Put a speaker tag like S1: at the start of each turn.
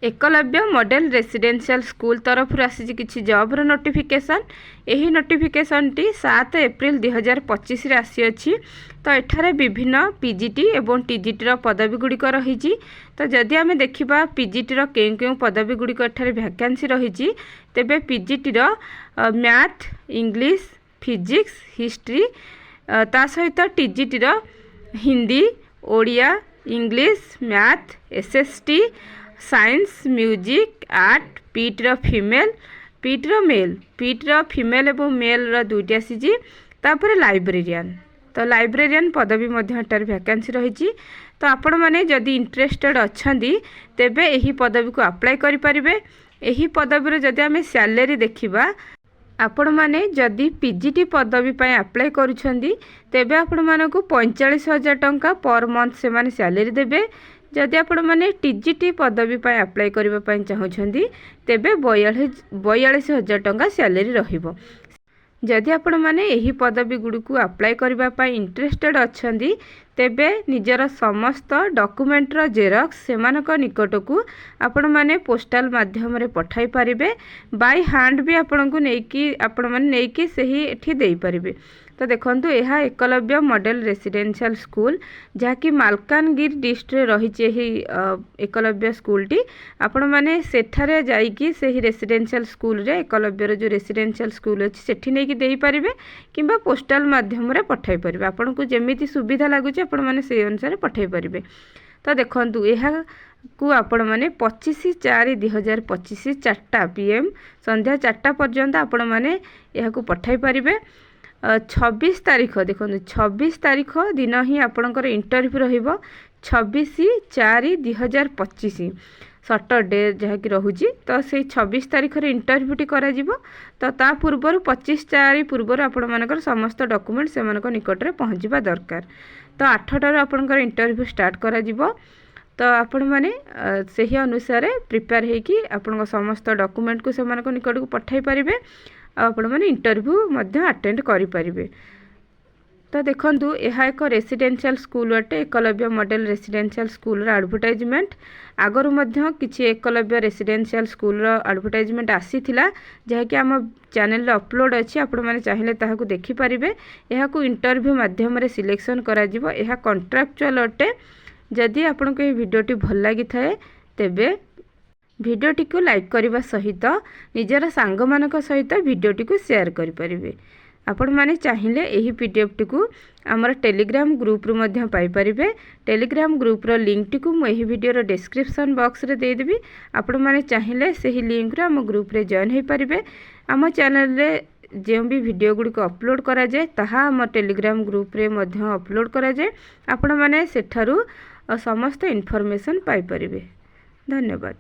S1: Eklavya model residential school तरफ आसी किसी जॉबर नोटिफिकेशन। यही नोटिफिकेशन टी 7 एप्रिल 2025 आसी तो एठारे विभिन्न पीजीटी एवं टीजीटी पदवी गुड़िक रही। तो जदि आम देखा पीजीटी केउ पदवी गुड़िक एठारे वैकेंसी रही तेबे PGT math English physics history ता सहित TGT Hindi Odia English math SST science music art पीटर फीमेल पीटर मेल पीटर फीमेल एवं मेल दुईटी आसी तापर लाइब्रेरियन। तो लाइब्रेरियन पदवी वैकेंसी रही। तो आपण मैंने जदि इंटरेस्टेड अच्छा तेबे यही पदवी को अप्लाई करें। यही पदवी जदि आम सैलरी देखा आपण मैंने जदि पीजीटी पदवी अप्लाई करुछंदी तेबे आपण मानकु 45,000 टंका पर मंथ से माने सैलरी देबे। जदि आपण मैंने टीजीटी पदवी अप्लाई करने चाहूँगी तेबे 42,000 टंका सैलरी रहिबो। जदि आपण मैंने यही पदवी गुड़ी को अप्लाई करने इंटरेस्टेड अच्छा तेबे निजर समस्त डॉक्यूमेंटर जेरॉक्स सेमानक निकट को आपण मैंने पोस्टल माध्यम रे पठाई पारिबे। बाय हैंड भी आपण को नेकी आपण माने नेकी सही एठी देई पारिबे। तो देखंतु यह एकलव्य मॉडल रेसिडेंशियल स्कूल जहाँकि मालकानगिरी डिस्ट्रिक्ट रही एकलव्य स्कूल टी आपण माने सेठारे जाइकी सही रेसिडेंशियल स्कूल रे एकलव्यर जो रेसिडेंशियल स्कूल अच्छी सेठी नेकी देई पारिबे किंबा पोस्टल माध्यम रे पठाई पारिबे। आपण को जेमिति सुविधा लागुची आपण माने से अनुसार पठाई पारिबे। तो देखंतु यह को आपण माने 25/4/2025 4टा PM संध्या 4टा पर्यंत आपण माने यह को पठाई पारिबे। 26 तारीख देखो 26 तारीख दिन ही आपणकर इंटरव्यू रहिबो 26/4/2025 सैटरडे जहाँकि रोचे। तो से 26 तारीख रे इंटरव्यूटी करा जिवो। तो ता पूर्वर 25/4 पूर्वर आपण मानकर समस्त डॉक्यूमेंट से मानक निकट रे पहुँचवा दरकार। तो 8टार आपणकर इंटरव्यू स्टार्ट करा जिवो। तो आपण माने सही अनुसार प्रिपेयर होइकी आपण समस्त डॉक्यूमेंट को से मानक निकट को पठाई पारिबे। आपण माने इंटरव्यू मध्य अटेंड करि परिबे। तो देखंतु यह एक रेसिडेंशियल स्कूल अटे एकलव्य मॉडल रेसिडेंशियल स्कूल रा एडवर्टाइजमेंट आगरु मध्य किछि एकलव्य रेसिडेंशियल स्कूल रा एडवर्टाइजमेंट आसीथिला जहाँकि आम चैनल रे अपलोड अछि। आपण माने चाहिले ताहाकु देखि परिबे। यहा को इंटरव्यू माध्यम रे सिलेक्शन करा जिवो। यहा कॉन्ट्रैक्चुअल अटे। जदि आपण को वीडियोटी भल लागि थाए तेबे भिडियोटी को लाइक करने सहित निजर सांग मानक सहित भिडियोटी को शेयर करें। आपण माने चाहिए यही पीडीएफ टी को आमर टेलीग्राम ग्रुप रु मध्य पाई परिबे। टेलीग्राम ग्रुप रो लिंक टी को मु वीडियो डिस्क्रिप्शन बॉक्स रे दे देबी। आपण माने चाहिए सही लिंक रे आम ग्रुप रे जॉइन हो पारिबे। आम चैनल रे जो भी वीडियो गुड़ी को अपलोड करा जाए ताहा आम टेलीग्राम ग्रुप रे मध्य अपलोड करा जाए। आपण माने सेठारु समस्त इनफॉरमेशन पाई परिबे। धन्यवाद।